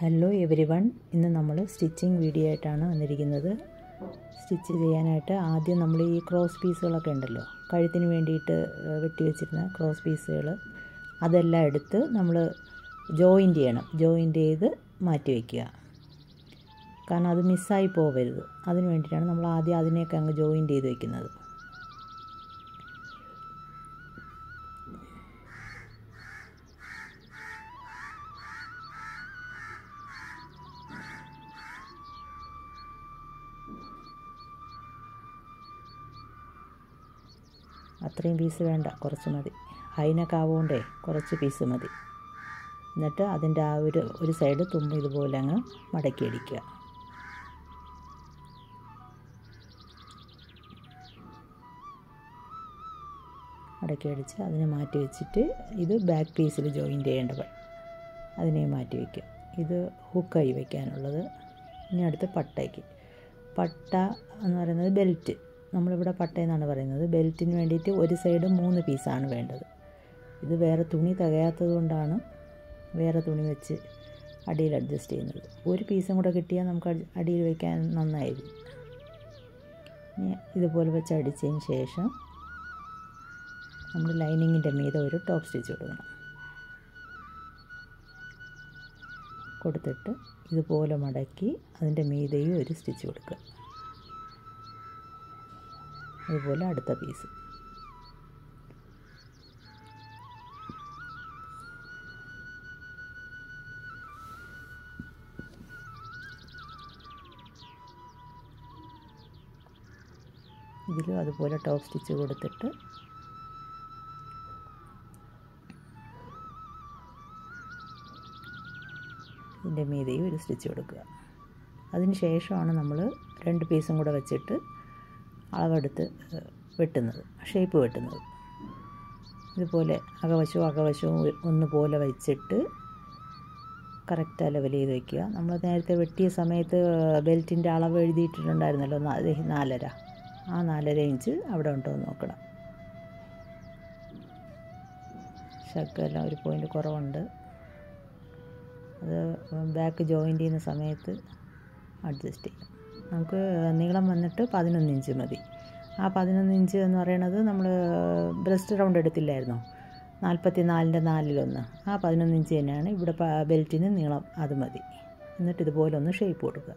Hello every one, ഇന്ന് നമ്മൾ stitching video ആയിട്ടാണ് വന്നിരിക്കുന്നത്. സ്റ്റിച്ച് ചെയ്യാനായിട്ട് ആദ്യം നമ്മൾ ഈ ക്രോസ് പീസുകളൊക്കെ ഉണ്ടല്ലോ, കഴുത്തിന് വേണ്ടിയിട്ട് വെട്ടി വെച്ചിരുന്ന ക്രോസ് പീസുകൾ, അതെല്ലാം എടുത്ത് നമ്മൾ ജോയിൻ്റ് ചെയ്യണം. ജോയിൻ്റ് ചെയ്ത് മാറ്റി വയ്ക്കുക, കാരണം അത് മിസ്സായി പോകരുത്. അതിന് വേണ്ടിയിട്ടാണ് നമ്മൾ ആദ്യം അതിനെയൊക്കെ അങ്ങ് ജോയിൻ്റ് ചെയ്ത് വയ്ക്കുന്നത്. അത്രയും പീസ് വേണ്ട, കുറച്ച് മതി. ഹൈനൊക്കെ ആവുകൊണ്ടേ കുറച്ച് പീസ് മതി. എന്നിട്ട് അതിൻ്റെ ആ ഒരു സൈഡ് തുമ്പ് ഇതുപോലെ അങ്ങ് മടക്കി അടിക്കുക. മടക്കി അടിച്ച് അതിനെ മാറ്റി വെച്ചിട്ട് ഇത് ബാക്ക് പീസിൽ ജോയിൻ്റ് ചെയ്യേണ്ടത്, അതിനെ മാറ്റി വയ്ക്കുക. ഇത് ഹുക്കായി വയ്ക്കാനുള്ളത്. ഇനി അടുത്ത് പട്ടയ്ക്ക്. പട്ട എന്ന് പറയുന്നത് ബെൽറ്റ്, നമ്മളിവിടെ പട്ട എന്നാണ് പറയുന്നത്. ബെൽറ്റിന് വേണ്ടിയിട്ട് ഒരു സൈഡ് 3 പീസാണ് വേണ്ടത്. ഇത് വേറെ തുണി തികയാത്തത് കൊണ്ടാണ് വേറെ തുണി വെച്ച് അടിയിൽ അഡ്ജസ്റ്റ് ചെയ്യുന്നത്. ഒരു പീസും കൂടെ കിട്ടിയാൽ നമുക്ക് അടിയിൽ വയ്ക്കാൻ നന്നായിരിക്കും. ഇനി ഇതുപോലെ വെച്ച് അടിച്ചതിന് ശേഷം നമ്മൾ ലൈനിങ്ങിൻ്റെ മീതെ ഒരു ടോപ്പ് സ്റ്റിച്ച് കൊടുക്കണം. കൊടുത്തിട്ട് ഇതുപോലെ മടക്കി അതിൻ്റെ മീതെയും ഒരു സ്റ്റിച്ച് കൊടുക്കുക. അതുപോലെ അടുത്ത പീസ്. ഇതിലും അതുപോലെ ടോപ്പ് സ്റ്റിച്ച് കൊടുത്തിട്ട് ഇതിൻ്റെ മീതെയും ഒരു സ്റ്റിച്ച് കൊടുക്കുക. അതിന് ശേഷമാണ് നമ്മൾ 2 പീസും കൂടെ വെച്ചിട്ട് അളവെടുത്ത് വെട്ടുന്നത്, ഷേപ്പ് വെട്ടുന്നത്. ഇതുപോലെ അകവശവും ഒന്നുപോലെ വെച്ചിട്ട് കറക്റ്റ് ലെവൽ ചെയ്ത് വയ്ക്കുക. നമ്മൾ നേരത്തെ വെട്ടിയ സമയത്ത് ബെൽറ്റിൻ്റെ അളവ് എഴുതിയിട്ടുണ്ടായിരുന്നല്ലോ, 4.5. ആ 4.5 ഇഞ്ച് അവിടെ ഉണ്ടോ എന്ന് നോക്കണം. ശകലം ഒരു പോയിൻ്റ് കുറവുണ്ട്. അത് ബാക്ക് ജോയിൻ്റ് ചെയ്യുന്ന സമയത്ത് അഡ്ജസ്റ്റ് ചെയ്യും. നമുക്ക് നീളം വന്നിട്ട് 11 ഇഞ്ച് മതി. ആ 11 ഇഞ്ച് എന്ന് പറയുന്നത് നമ്മൾ ബ്രസ്റ്റ് റൗണ്ട് എടുത്തില്ലായിരുന്നോ, 44ൻ്റെ 4-1. ആ 11 ഇഞ്ച് തന്നെയാണ് ഇവിടെ ബെൽറ്റിന് നീളം, അത് മതി. എന്നിട്ട് ഇതുപോലെ ഒന്ന് ഷേപ്പ് കൊടുക്കുക.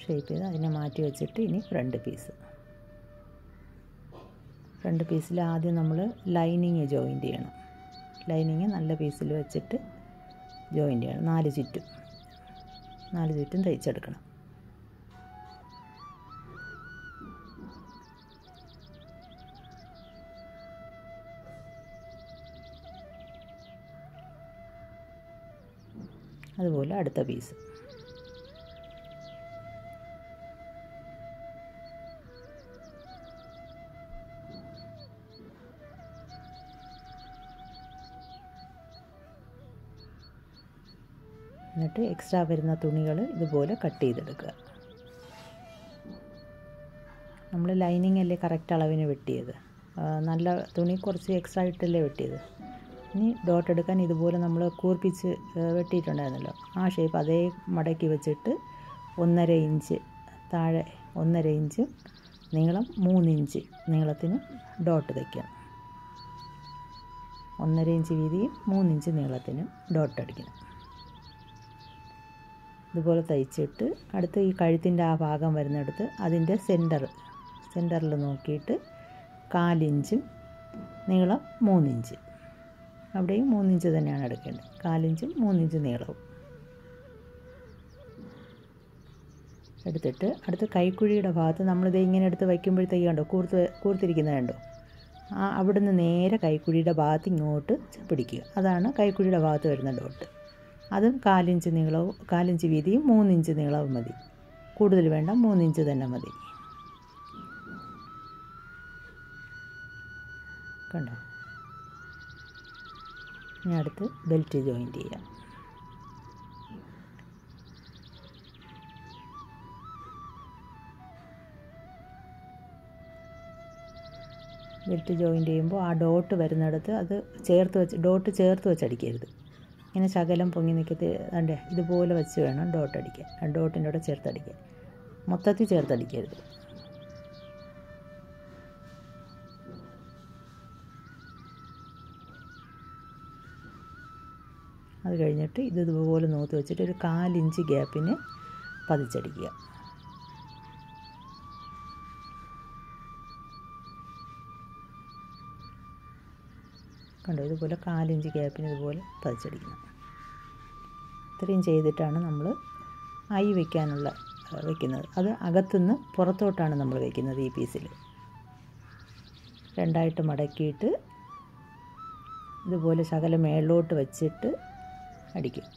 ഷേപ്പ് ചെയ്ത് അതിനെ മാറ്റി വെച്ചിട്ട് ഇനി ഫ്രണ്ട് പീസിൽ ആദ്യം നമ്മൾ ലൈനിങ് ജോയിൻ്റ് ചെയ്യണം. ലൈനിങ് നല്ല പീസിൽ വെച്ചിട്ട് ജോയിൻ്റ് ചെയ്യണം. 4 ചുറ്റും തയ്ച്ചെടുക്കണം. അതുപോലെ അടുത്ത പീസ്. എന്നിട്ട് എക്സ്ട്രാ വരുന്ന തുണികൾ ഇതുപോലെ കട്ട് ചെയ്തെടുക്കുക. നമ്മൾ ലൈനിങ് അല്ലേ കറക്റ്റ് അളവിന് വെട്ടിയത്, നല്ല തുണി കുറച്ച് എക്സ്ട്രാ ഇട്ടല്ലേ വെട്ടിയത്. ഇനി ഡോട്ട് എടുക്കാൻ ഇതുപോലെ നമ്മൾ കൂർപ്പിച്ച് വെട്ടിയിട്ടുണ്ടായിരുന്നല്ലോ, ആ ഷേപ്പ് അതേ മടക്കി വെച്ചിട്ട് 1.5 ഇഞ്ച് താഴെ, 1.5 ഇഞ്ച് നീളം, 3 ഇഞ്ച് നീളത്തിന് ഡോട്ട് തയ്ക്കാം. 1.5 ഇഞ്ച് വീതിയും 3 ഇഞ്ച് നീളത്തിനും ഡോട്ട് അടിക്കണം. ഇതുപോലെ തയ്ച്ചിട്ട് അടുത്ത് ഈ കഴുത്തിൻ്റെ ആ ഭാഗം വരുന്നിടത്ത് അതിൻ്റെ സെൻറ്ററിൽ നോക്കിയിട്ട് 4 ഇഞ്ചും നീളം 3 ഇഞ്ച്, അവിടെയും 3 ഇഞ്ച് തന്നെയാണ് എടുക്കേണ്ടത്. 4 ഇഞ്ചും 3 ഇഞ്ച് നീളവും എടുത്തിട്ട് അടുത്ത് കൈക്കുഴിയുടെ ഭാഗത്ത് നമ്മളിത് ഇങ്ങനെ എടുത്ത് വയ്ക്കുമ്പോഴത്തേക്ക് കണ്ടോ കൂർത്തിരിക്കുന്നത് കണ്ടോ, അവിടുന്ന് നേരെ കൈക്കുഴിയുടെ ഭാഗത്ത് ഇങ്ങോട്ട് പിടിക്കുക. അതാണ് കൈക്കുഴിയുടെ ഭാഗത്ത് വരുന്ന ഡോട്ട്. അതും 4 ഇഞ്ച് നീളവും 4 ഇഞ്ച് വീതിയും 3 ഇഞ്ച് നീളവും മതി. കൂടുതൽ വേണ്ട, 3 ഇഞ്ച് തന്നെ മതി. കണ്ടോ? ഇനി അടുത്ത് ബെൽറ്റ് ജോയിൻ്റ് ചെയ്യാം. ബെൽറ്റ് ജോയിൻ്റ് ചെയ്യുമ്പോൾ ആ ഡോട്ട് വരുന്നിടത്ത് അത് ഡോട്ട് ചേർത്ത് വെച്ച് അടിക്കരുത്. ഇങ്ങനെ ശകലം പൊങ്ങി നിൽക്കത്തെ അണ്ടേ ഇതുപോലെ വെച്ച് വേണം ഡോട്ട് അടിക്കാൻ. ആ ഡോട്ടിൻ്റെ കൂടെ ചേർത്തടിക്കാൻ, മൊത്തത്തിൽ ചേർത്തടിക്കരുത്. അത് കഴിഞ്ഞിട്ട് ഇതുപോലെ നൂത്ത് വെച്ചിട്ട് ഒരു 1/4 ഇഞ്ച് ഗ്യാപ്പിന് പതിച്ചടിക്കുക. കണ്ടോ, ഇതുപോലെ 1/4 ഇഞ്ച് ഗ്യാപ്പിന് ഇതുപോലെ പതിച്ചടിക്കണം. ഇത്രയും ചെയ്തിട്ടാണ് നമ്മൾ ഐ വെക്കുന്നത്. അത് അകത്തുനിന്ന് പുറത്തോട്ടാണ് നമ്മൾ വയ്ക്കുന്നത്. ഈ പീസിൽ രണ്ടായിട്ട് മടക്കിയിട്ട് ഇതുപോലെ ശകലം മേളിലോട്ട് വെച്ചിട്ട് അടിക്കും.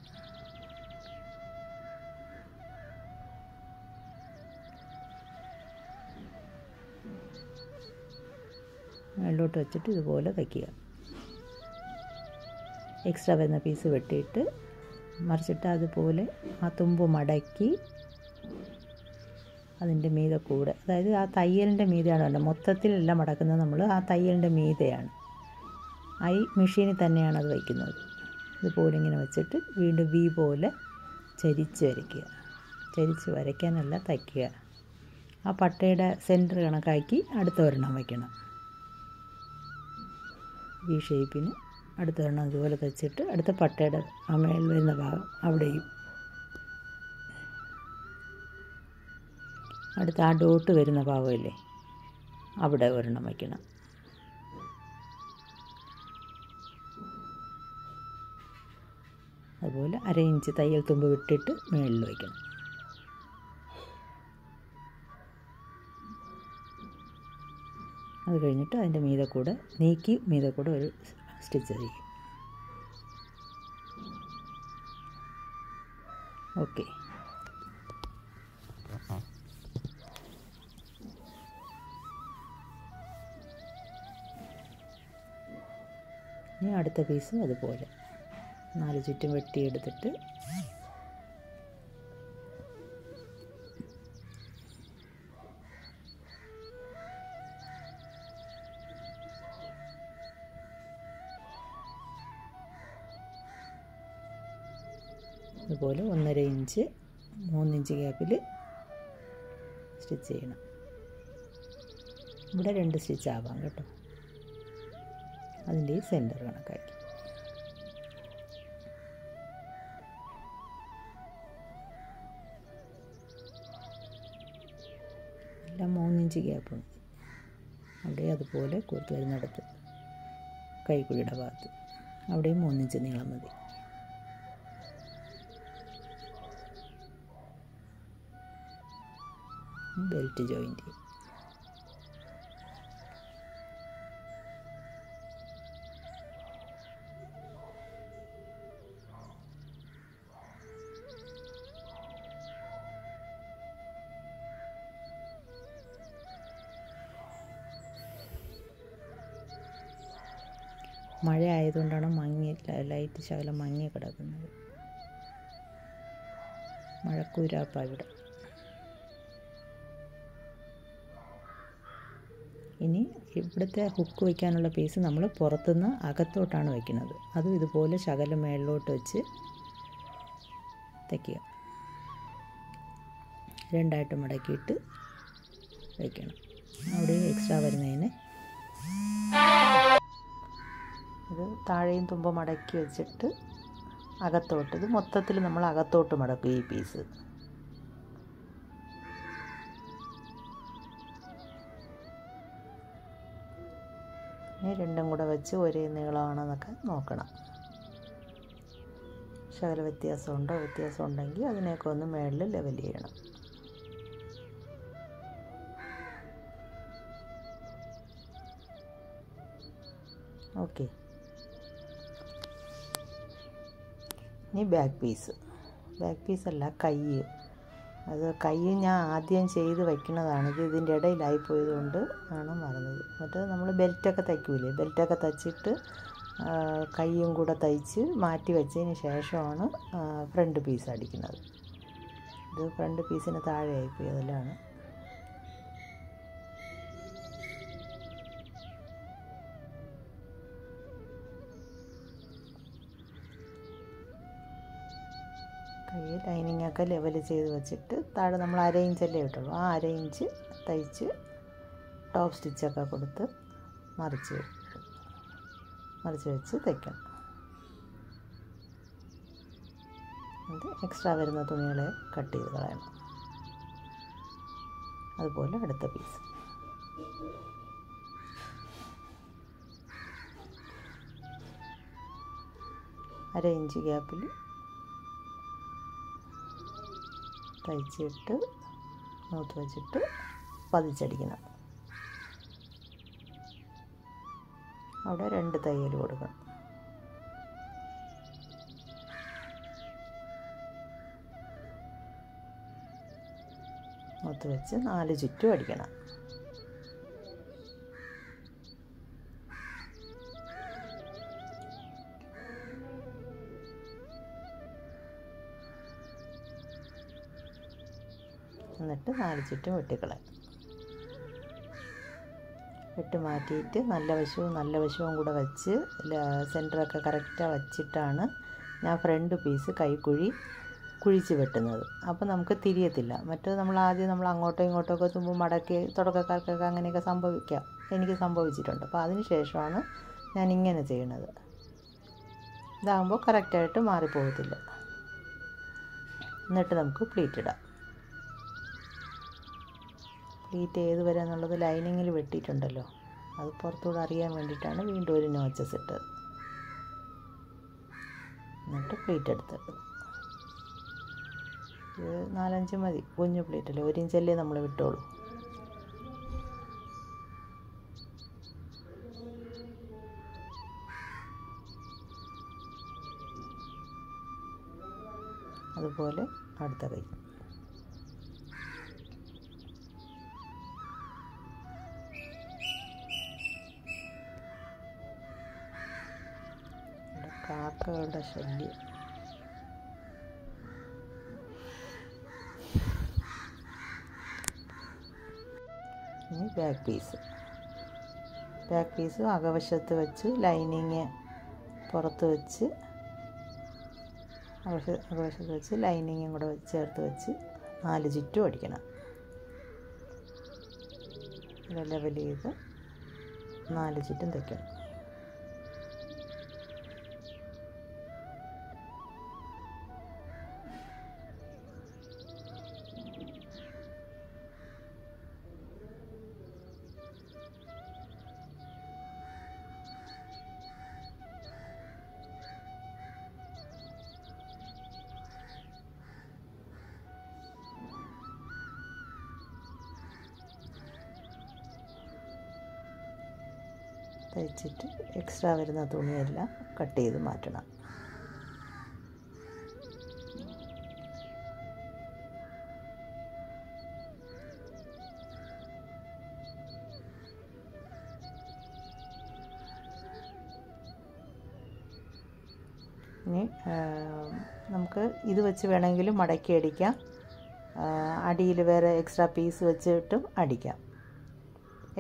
മേളിലോട്ട് വെച്ചിട്ട് ഇതുപോലെ തയ്ക്കുക. എക്സ്ട്രാ വരുന്ന പീസ് വെട്ടിയിട്ട് മറിച്ചിട്ട് അതുപോലെ ആ തുമ്പ് മടക്കി അതിൻ്റെ മീതെ കൂടെ, അതായത് ആ തയ്യലിൻ്റെ മീതെയാണ് വേണ്ടത്. മൊത്തത്തിലല്ല മടക്കുന്നത് നമ്മൾ, ആ തയ്യലിൻ്റെ മീതെയാണ്. ഐ മെഷീനിൽ തന്നെയാണ് അത് വയ്ക്കുന്നത്. ഇതുപോലെ ഇങ്ങനെ വെച്ചിട്ട് വീണ്ടും വി പോലെ ചരിച്ച് വരയ്ക്കുക. ചരിച്ച് വരയ്ക്കാനല്ല, തയ്ക്കുക. ആ പട്ടയുടെ സെൻറ്റർ കണക്കാക്കി അടുത്ത ഒരെണ്ണം വയ്ക്കണം. ഈ ഷേപ്പിന് അടുത്ത ഒരെണ്ണം ഇതുപോലെ തയ്ച്ചിട്ട് അടുത്ത പട്ടയുടെ ആ മേളിൽ വരുന്ന ഭാഗം അവിടെയും അടുത്ത ആ ഡോട്ട് വരുന്ന ഭാഗമില്ലേ അവിടെ ഒരെണ്ണം വയ്ക്കണം. അതുപോലെ 1/2 ഇഞ്ച് തയ്യൽ തുമ്പ് വിട്ടിട്ട് മേളിൽ വയ്ക്കണം. അത് കഴിഞ്ഞിട്ട് അതിൻ്റെ മീതെ കൂടെ ഒരു സ്റ്റിച്ച് ചെയ്യും. ഓക്കെ. ഇനി അടുത്ത പീസും അതുപോലെ 4 ചുറ്റും വെട്ടിയെടുത്തിട്ട് അതുപോലെ 1/2 ഇഞ്ച് 3 ഇഞ്ച് ഗ്യാപ്പിൽ സ്റ്റിച്ച് ചെയ്യണം. ഇവിടെ 2 സ്റ്റിച്ച് ആവാം കേട്ടോ. അതിൻ്റെ സെൻറ്റർ കണക്കാക്കി എല്ലാം 3 ഇഞ്ച് ഗ്യാപ്പുണ്ട്. അവിടെ അതുപോലെ കൂർത്ത് വരുന്നിടത്ത് കൈക്കുഴിയുടെ ഭാഗത്ത് അവിടെയും 3 ഇഞ്ച് നീളം മതി. ബെൽറ്റ് ജോയിൻ്റ് ചെയ്യും. മഴ ആയതുകൊണ്ടാണ് ലൈറ്റ് ശകലം മങ്ങി കിടക്കുന്നത്. മഴക്കൂരാപ്പ ഇവിടെ. ഇനി ഇവിടുത്തെ ഹുക്ക് വയ്ക്കാനുള്ള പീസ് നമ്മൾ പുറത്തുനിന്ന് അകത്തോട്ടാണ് വയ്ക്കുന്നത്. അതും ഇതുപോലെ ശകലം മേളിലോട്ട് വെച്ച് തയ്ക്കുക. രണ്ടായിട്ട് മടക്കിയിട്ട് വയ്ക്കണം. അവിടെ എക്സ്ട്രാ വരുന്നതിന് ഇത് താഴെയും തുമ്പ് മടക്കി വെച്ചിട്ട് അകത്തോട്ട്, ഇത് മൊത്തത്തിൽ നമ്മൾ അകത്തോട്ട് മടക്കും ഈ പീസ്. രണ്ടും കൂടെ വെച്ച് ഒരേ നീളമാണെന്നൊക്കെ നോക്കണം. ശകല വ്യത്യാസം ഉണ്ടെങ്കിൽ അതിനെയൊക്കെ ഒന്ന് മേളിൽ ലെവൽ ചെയ്യണം. ഓക്കെ. ഇനി ബാക്ക് പീസല്ല, കൈ ഞാൻ ആദ്യം ചെയ്ത് വയ്ക്കുന്നതാണ്. ഇതിൻ്റെ ഇടയിലായിപ്പോയതുകൊണ്ട് ആണ് മറന്നത്. മറ്റേ നമ്മൾ ബെൽറ്റൊക്കെ തയ്ക്കൂലേ, ബെൽറ്റൊക്കെ തയ്ച്ചിട്ട് കൈയും കൂടെ തയ്ച്ച് മാറ്റി വെച്ചതിന് ശേഷമാണ് ഫ്രണ്ട് പീസ് അടിക്കുന്നത്. ഇത് ഫ്രണ്ട് പീസിന് താഴെ ആയിപ്പോയി, അതിലാണ്. ലൈനിങ്ങൊക്കെ ലെവൽ ചെയ്ത് വെച്ചിട്ട് താഴെ നമ്മൾ 1/2 ഇഞ്ചല്ലേ ഇട്ടുള്ളൂ, ആ 1/2 ഇഞ്ച് തയ്ച്ച് ടോപ്പ് സ്റ്റിച്ചൊക്കെ കൊടുത്ത് മറിച്ച് വെച്ച് തയ്ക്കണം. അത് എക്സ്ട്രാ വരുന്ന തുണികളെ കട്ട് ചെയ്ത് കളയണം. അതുപോലെ അടുത്ത പീസ്. അര ഇഞ്ച് ഗ്യാപ്പിൽ തയ്ച്ചിട്ട് നൂത്ത് വെച്ചിട്ട് പതിച്ചടിക്കണം. അവിടെ 2 തയ്യൽ കൊടുക്കണം. നൂത്ത് വെച്ച് 4 ചുറ്റും അടിക്കണം. എന്നിട്ട് 4 ചുറ്റും വെട്ടിക്കളയാം. വെട്ടി മാറ്റിയിട്ട് നല്ല വശവും കൂടെ വെച്ച് സെൻറ്ററൊക്കെ കറക്റ്റാണ് വച്ചിട്ടാണ് ഞാൻ ഫ്രണ്ട് പീസ് കൈക്കുഴി കുഴിച്ച് വെട്ടുന്നത്. അപ്പോൾ നമുക്ക് തിരിയത്തില്ല. മറ്റേത് നമ്മൾ അങ്ങോട്ടോ ഇങ്ങോട്ടൊക്കെ തുമ്പ് മടക്കി തുടക്കക്കാർക്കൊക്കെ അങ്ങനെയൊക്കെ സംഭവിക്കാം. എനിക്ക് സംഭവിച്ചിട്ടുണ്ട്. അപ്പോൾ അതിന് ശേഷമാണ് ഞാൻ ഇങ്ങനെ ചെയ്യണത്. ഇതാകുമ്പോൾ കറക്റ്റായിട്ട് മാറിപ്പോകത്തില്ല. എന്നിട്ട് നമുക്ക് പ്ലീറ്റ് ഇടാം. പ്ലീറ്റ് ഏത് വരെ എന്നുള്ളത് ലൈനിങ്ങിൽ വെട്ടിയിട്ടുണ്ടല്ലോ, അത് പുറത്തുകൂടെ അറിയാൻ വേണ്ടിയിട്ടാണ് വീണ്ടും ഒരു നോച്ചസ് ഇട്ടത്. എന്നിട്ട് പ്ലീറ്റ് എടുത്തിട്ട് ഇത് 4-5 മതി. കുഞ്ഞു പ്ലീറ്റല്ലേ, 1 ഇഞ്ചല്ലേ നമ്മൾ വിട്ടോളൂ. അതുപോലെ അടുത്ത കൈ. കാക്കകളുടെ ശല്യം. ഇനി ബാക്ക് പീസ് അകവശത്ത് വെച്ച് ലൈനിങ് പുറത്ത് വെച്ച് അകവശത്ത് വെച്ച് ലൈനിങ്ങും കൂടെ ചേർത്ത് വെച്ച് 4 ചുറ്റും അടിക്കണം. ലെവൽ ചെയ്ത് 4 ചുറ്റും തയ്ക്കണം. തയ്ച്ചിട്ട് എക്സ്ട്രാ വരുന്ന തുണിയെല്ലാം കട്ട് ചെയ്ത് മാറ്റണം. ഇനി നമുക്ക് ഇത് വെച്ച് വേണമെങ്കിലും മടക്കി അടിക്കാം. അടിയിൽ വേറെ എക്സ്ട്രാ പീസ് വെച്ചിട്ടും അടിക്കാം.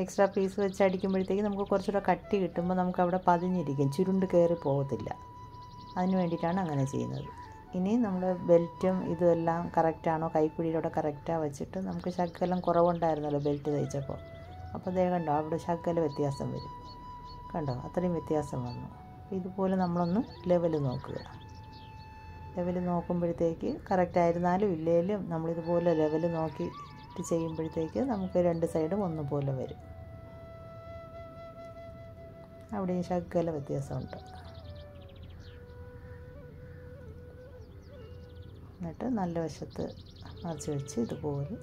എക്സ്ട്രാ പീസ് വെച്ച് അടിക്കുമ്പോഴത്തേക്ക് നമുക്ക് കുറച്ചുകൂടെ കട്ടി കിട്ടുമ്പോൾ നമുക്ക് അവിടെ പതിഞ്ഞിരിക്കും, ചുരുണ്ട് കയറി പോകത്തില്ല. അതിന് വേണ്ടിയിട്ടാണ് അങ്ങനെ ചെയ്യുന്നത്. ഇനി നമ്മൾ ബെൽറ്റും ഇതുമെല്ലാം കറക്റ്റാണോ, കൈക്കുഴിയിലൂടെ കറക്റ്റാണ് വെച്ചിട്ട് നമുക്ക് ശകലം കുറവുണ്ടായിരുന്നല്ലോ ബെൽറ്റ് തയ്ച്ചപ്പോൾ. അപ്പോൾ ദേ കണ്ടോ, അവിടെ ശകലം വ്യത്യാസം വരും. കണ്ടോ, അത്രയും വ്യത്യാസം വന്നു. ഇതുപോലെ നമ്മളൊന്ന് ലെവൽ നോക്കുക. ലെവൽ നോക്കുമ്പോഴത്തേക്ക് കറക്റ്റായിരുന്നാലും ഇല്ലെങ്കിലും നമ്മളിതുപോലെ ലെവൽ നോക്കിയിട്ട് ചെയ്യുമ്പോഴത്തേക്ക് നമുക്ക് 2 സൈഡും ഒന്നുപോലെ വരും. അവിടെയും ശകല വ്യത്യാസമുണ്ട്. എന്നിട്ട് നല്ല വശത്ത് മറിച്ച് വെച്ച് ഇതുപോലെ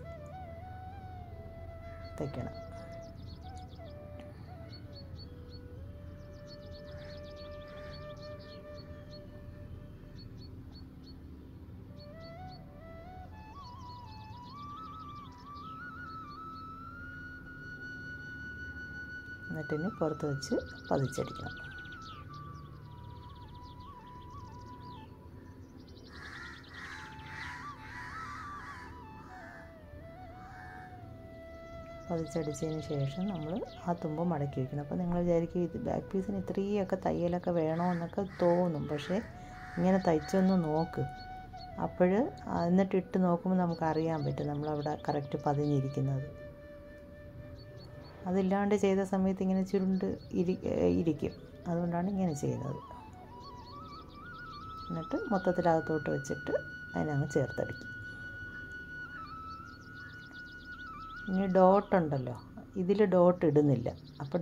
തയ്ക്കണം. എന്നിട്ടിന് പുറത്ത് വെച്ച് പതിച്ചടിക്കണം. പതിച്ചടിച്ചതിന് ശേഷം നമ്മൾ ആ തുമ്പ് മടക്കി വയ്ക്കണം. അപ്പോൾ നിങ്ങൾ വിചാരിക്കും ഇത് ബാക്ക് പീസിന് ഇത്രയൊക്കെ തയ്യലൊക്കെ വേണമെന്നൊക്കെ തോന്നും. പക്ഷേ ഇങ്ങനെ തയ്ച്ചൊന്ന് നോക്ക്, അപ്പോൾ എന്നിട്ട് ഇട്ട് നോക്കുമ്പോൾ നമുക്കറിയാൻ പറ്റും നമ്മളവിടെ കറക്റ്റ് പതിഞ്ഞിരിക്കുന്നത്. അതില്ലാണ്ട് ചെയ്ത സമയത്ത് ഇങ്ങനെ ചുരുണ്ട് ഇരിക്കും. അതുകൊണ്ടാണ് ഇങ്ങനെ ചെയ്യുന്നത്. എന്നിട്ട് മൊത്തത്തിലകത്തോട്ട് വെച്ചിട്ട് അതിനങ്ങ് ചേർത്തടിക്കും. ഇനി ഡോട്ടുണ്ടല്ലോ, ഇതിൽ ഡോട്ട് ഇടുന്നില്ല. അപ്പോൾ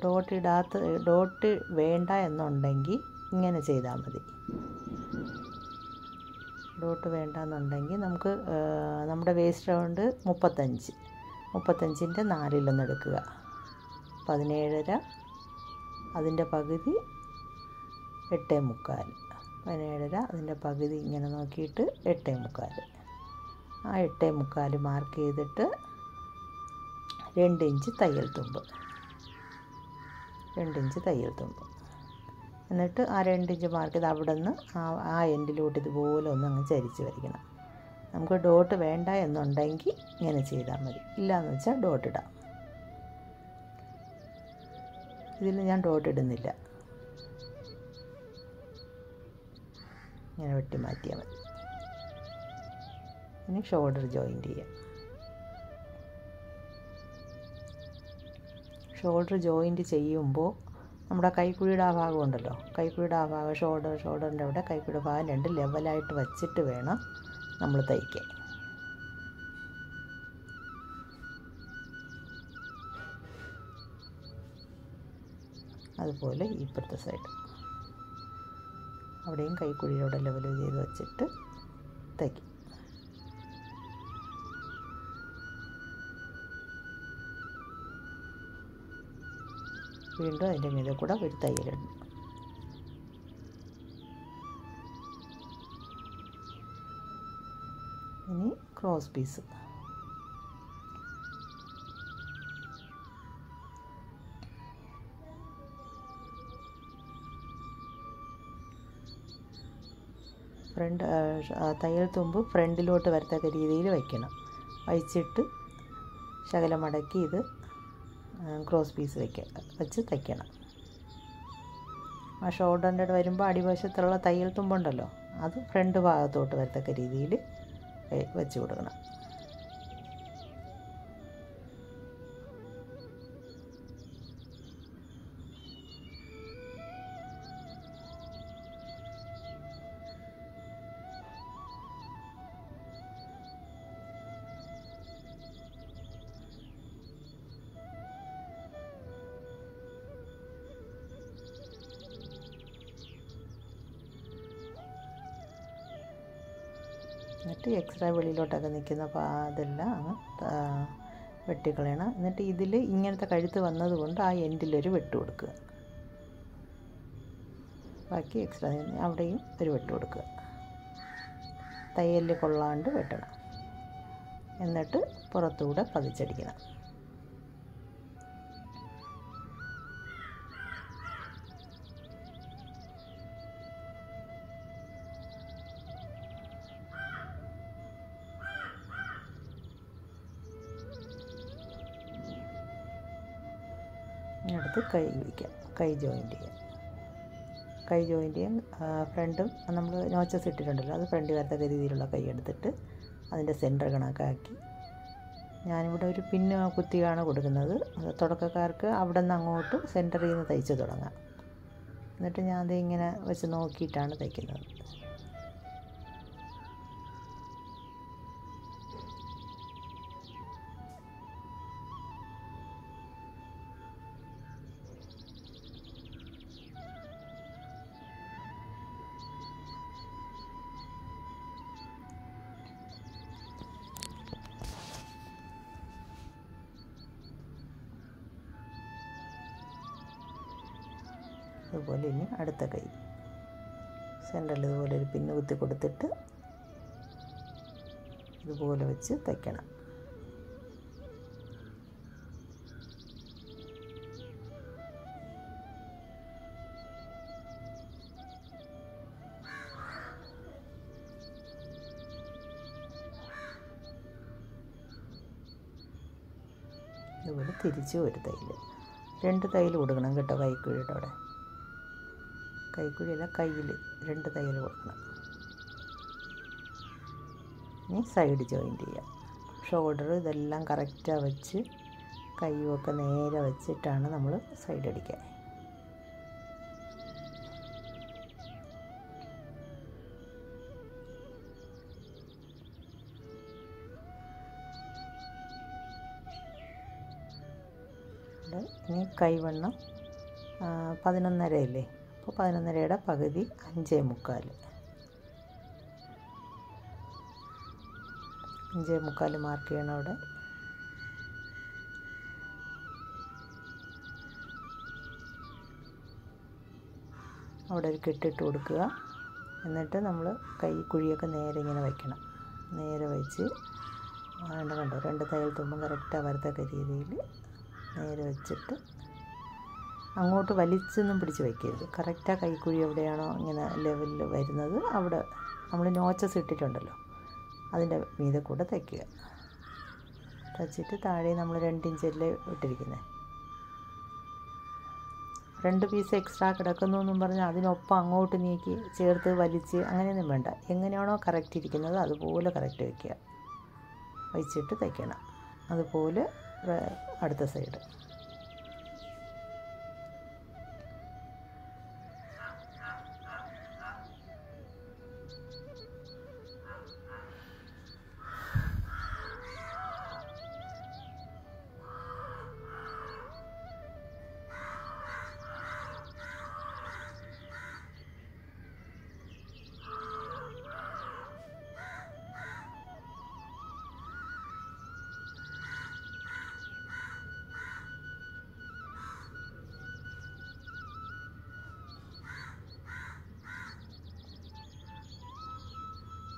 ഡോട്ട് വേണ്ട എന്നുണ്ടെങ്കിൽ ഇങ്ങനെ ചെയ്താൽ മതി. ഡോട്ട് വേണ്ട എന്നുണ്ടെങ്കിൽ നമുക്ക് നമ്മുടെ വേസ്റ്റ് റൗണ്ട് 35ൻ്റെ 4 എടുക്കുക. 17.5 അതിൻ്റെ പകുതി 8.25. 17.5 അതിൻ്റെ പകുതി ഇങ്ങനെ നോക്കിയിട്ട് 8.25. ആ 8.25 മാർക്ക് ചെയ്തിട്ട് 2 ഇഞ്ച് തയ്യൽ തുമ്പ്. എന്നിട്ട് ആ 2 ഇഞ്ച് മാർക്ക് ചെയ്ത് അവിടെ നിന്ന് ആ എൻഡിലോട്ട് ഇതുപോലെ അങ്ങ് ചരിച്ച് വരയ്ക്കണം. നമുക്ക് ഡോട്ട് വേണ്ട എന്നുണ്ടെങ്കിൽ ഇങ്ങനെ ചെയ്താൽ മതി. ഇല്ലയെന്ന് വെച്ചാൽ ഡോട്ട് ഇടാം. ഇതിൽ ഞാൻ ഡോട്ട് ഇടുന്നില്ല. ഇങ്ങനെ വെട്ടി മാറ്റിയാൽ മതി. ഇനി ഷോൾഡർ ജോയിൻ്റ് ചെയ്യാം. ഷോൾഡർ ജോയിൻ്റ് ചെയ്യുമ്പോൾ നമ്മുടെ കൈക്കുഴിയുടെ ആ ഭാഗം ഉണ്ടല്ലോ, കൈക്കുഴിയുടെ ആ ഭാഗം ഷോൾഡറിൻ്റെ അവിടെ കൈക്കുഴിയുടെ ഭാഗം 2 ലെവലായിട്ട് വച്ചിട്ട് വേണം നമ്മൾ തയ്ക്കാൻ. അതുപോലെ ഇപ്പുറത്തെ സൈഡ് അവിടെയും കൈക്കുഴിയുടെ ലെവൽ ചെയ്ത് വച്ചിട്ട് തയ്ക്കും. വീണ്ടും അതിൻ്റെ മീതെ കൂടെ ഒരു തയ്യലിടണം. ഇനി ക്രോസ് പീസ്. തയ്യൽ തുമ്പ് ഫ്രണ്ടിലോട്ട് വരത്തക്ക രീതിയിൽ വയ്ക്കണം. വച്ചിട്ട് ശകലം മടക്കി ഇത് ക്രോസ് പീസ് വെച്ച് തയ്ക്കണം. ആ ഷോൾഡറിൻ്റെ അവിടെ വരുമ്പോൾ അടിവശത്തുള്ള തയ്യൽ തുമ്പുണ്ടല്ലോ, അത് ഫ്രണ്ട് ഭാഗത്തോട്ട് വരത്തക്ക രീതിയിൽ വെച്ച് കൊടുക്കണം. എന്നിട്ട് എക്സ്ട്രാ വെളിയിലോട്ടൊക്കെ നിൽക്കുന്ന അതെല്ലാം അങ്ങ് വെട്ടിക്കളയണം. എന്നിട്ട് ഇതിൽ ഇങ്ങനത്തെ കഴുത്ത് വന്നതുകൊണ്ട് ആ എൻഡിലൊരു വെട്ട് കൊടുക്കുക. ബാക്കി എക്സ്ട്രാ അവിടെയും ഒരു വെട്ട് കൊടുക്കുക. തയ്യലിൽ കൊള്ളാണ്ട് വെട്ടണം. എന്നിട്ട് പുറത്തുകൂടെ പതിച്ചടിക്കണം. അടുത്ത് കൈ വയ്ക്കാം. കൈ ജോയിൻ്റ് ചെയ്യാം. ഫ്രണ്ടും നമ്മൾ നോച്ചസ് ഇട്ടിട്ടുണ്ടല്ലോ, അത് ഫ്രണ്ട് വരത്തക്ക രീതിയിലുള്ള കൈ എടുത്തിട്ട് അതിൻ്റെ സെൻറ്റർ കണക്കാക്കി ഞാനിവിടെ ഒരു പിന്ന് കുത്തിയാണ് കൊടുക്കുന്നത്. തുടക്കക്കാർക്ക് അവിടെ നിന്ന് അങ്ങോട്ട് സെൻറ്ററിൽ നിന്ന് തയ്ച്ച് തുടങ്ങാം. എന്നിട്ട് ഞാൻ അത് ഇങ്ങനെ വെച്ച് നോക്കിയിട്ടാണ് തയ്ക്കുന്നത്. അതുപോലെ ഇനി അടുത്ത കൈ സെൻറ്ററിൽ ഇതുപോലെ ഒരു പിന്ന് കുത്തി കൊടുത്തിട്ട് ഇതുപോലെ വെച്ച് തയ്ക്കണം. ഇതുപോലെ തിരിച്ച് ഒരു തയ്യൽ, 2 തയ്യൽ കൊടുക്കണം കേട്ടോ. കൈക്കുഴിയുടെ അവിടെ, കൈക്കുഴിയല്ല, കയ്യിൽ 2 തയ്യൽ കൊടുക്കണം. ഇനി സൈഡ് ജോയിൻറ്റ് ചെയ്യാം. ഷോൾഡർ ഇതെല്ലാം കറക്റ്റാണ് വെച്ച് കൈയൊക്കെ നേരെ വെച്ചിട്ടാണ് നമ്മൾ സൈഡ് അടിക്കുക. ഇനി കൈവണ്ണം 11.5 ഇല്ലേ, അപ്പോൾ 11.5യുടെ പകുതി 5.25. 5.25 മാർക്ക് ചെയ്യണം അവിടെ. അവിടെ ഒരു കെട്ടിട്ട് കൊടുക്കുക. എന്നിട്ട് നമ്മൾ കൈ കുഴിയൊക്കെ നേരെ ഇങ്ങനെ വയ്ക്കണം. നേരെ വെച്ച് കണ്ടോ 2 തയ്യൽ തുമ്പും കറക്റ്റാണ് വരത്തക്ക രീതിയിൽ നേരെ വെച്ചിട്ട് അങ്ങോട്ട് വലിച്ചൊന്നും പിടിച്ച് വയ്ക്കരുത്. കറക്റ്റാണ് കൈക്കുഴി എവിടെയാണോ ഇങ്ങനെ ലെവലിൽ വരുന്നത് അവിടെ നമ്മൾ നോച്ചസ് ഇട്ടിട്ടുണ്ടല്ലോ അതിൻ്റെ മീതെ കൂടെ തയ്ക്കുക. തയ്ച്ചിട്ട് താഴെ നമ്മൾ 2 ഇഞ്ചല്ലേ ഇട്ടിരിക്കുന്നത്. 2 പീസ് എക്സ്ട്രാ കിടക്കുന്നു എന്നും പറഞ്ഞാൽ അതിനൊപ്പം അങ്ങോട്ട് നീക്കി ചേർത്ത് വലിച്ച് അങ്ങനെയൊന്നും വേണ്ട. എങ്ങനെയാണോ കറക്റ്റ് ഇരിക്കുന്നത് അതുപോലെ കറക്റ്റ് വയ്ക്കുക. വെച്ചിട്ട് തയ്ക്കണം. അതുപോലെ അടുത്ത സൈഡ്.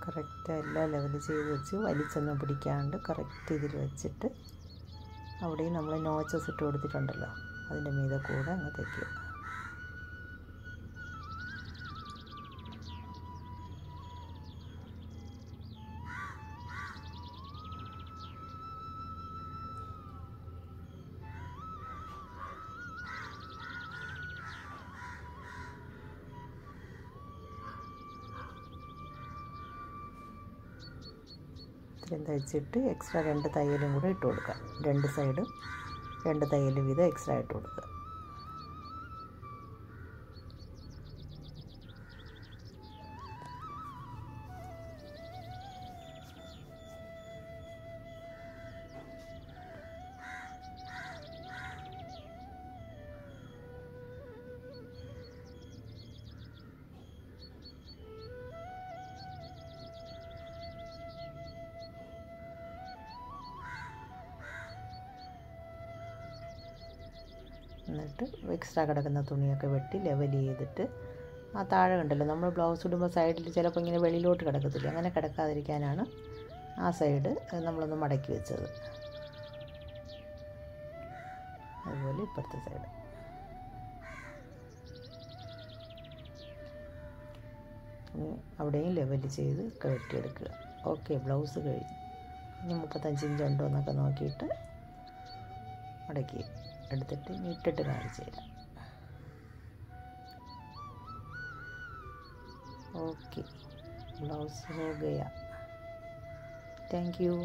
കറക്റ്റ് എല്ലാം ലെവൽ ചെയ്ത് വെച്ച് വലിച്ചൊന്നും പിടിക്കാണ്ട് കറക്റ്റ് ഇതിൽ വെച്ചിട്ട് അവിടെയും നമ്മൾ നോച്ചസ് ഇട്ട് കൊടുത്തിട്ടുണ്ടല്ലോ അതിൻ്റെ മീതെ കൂടെ അങ്ങ് തയ്ക്കുക. ഇത്രയും തയ്ച്ചിട്ട് എക്സ്ട്രാ 2 തയ്യലും കൂടെ ഇട്ട് കൊടുക്കുക. 2 സൈഡും 2 തയ്യൽ വീതം എക്സ്ട്രാ ഇട്ട് കൊടുക്കുക. എന്നിട്ട് എക്സ്ട്രാ കിടക്കുന്ന തുണിയൊക്കെ വെട്ടി ലെവൽ ചെയ്തിട്ട് ആ താഴെ കണ്ടല്ലോ നമ്മൾ ബ്ലൗസ് ഇടുമ്പോൾ സൈഡിൽ ചിലപ്പോൾ ഇങ്ങനെ വെളിയിലോട്ട് കിടക്കത്തില്ല. അങ്ങനെ കിടക്കാതിരിക്കാനാണ് ആ സൈഡ് നമ്മളൊന്ന് മടക്കി വെച്ചത്. അതുപോലെ ഇപ്പുറത്തെ സൈഡ്. അവിടെയും ലെവൽ ചെയ്ത് ഒക്കെ വെട്ടിയെടുക്കുക. ഓക്കെ, ബ്ലൗസ് കഴിഞ്ഞു. ഇനി 35 ഇഞ്ച് ഉണ്ടോ എന്നൊക്കെ നോക്കിയിട്ട് മടക്കി എടുത്തിട്ട് ഇട്ടിട്ട് കാണിച്ചു തരാം. ഓക്കെ, ब्लाउज हो गया। Thank you.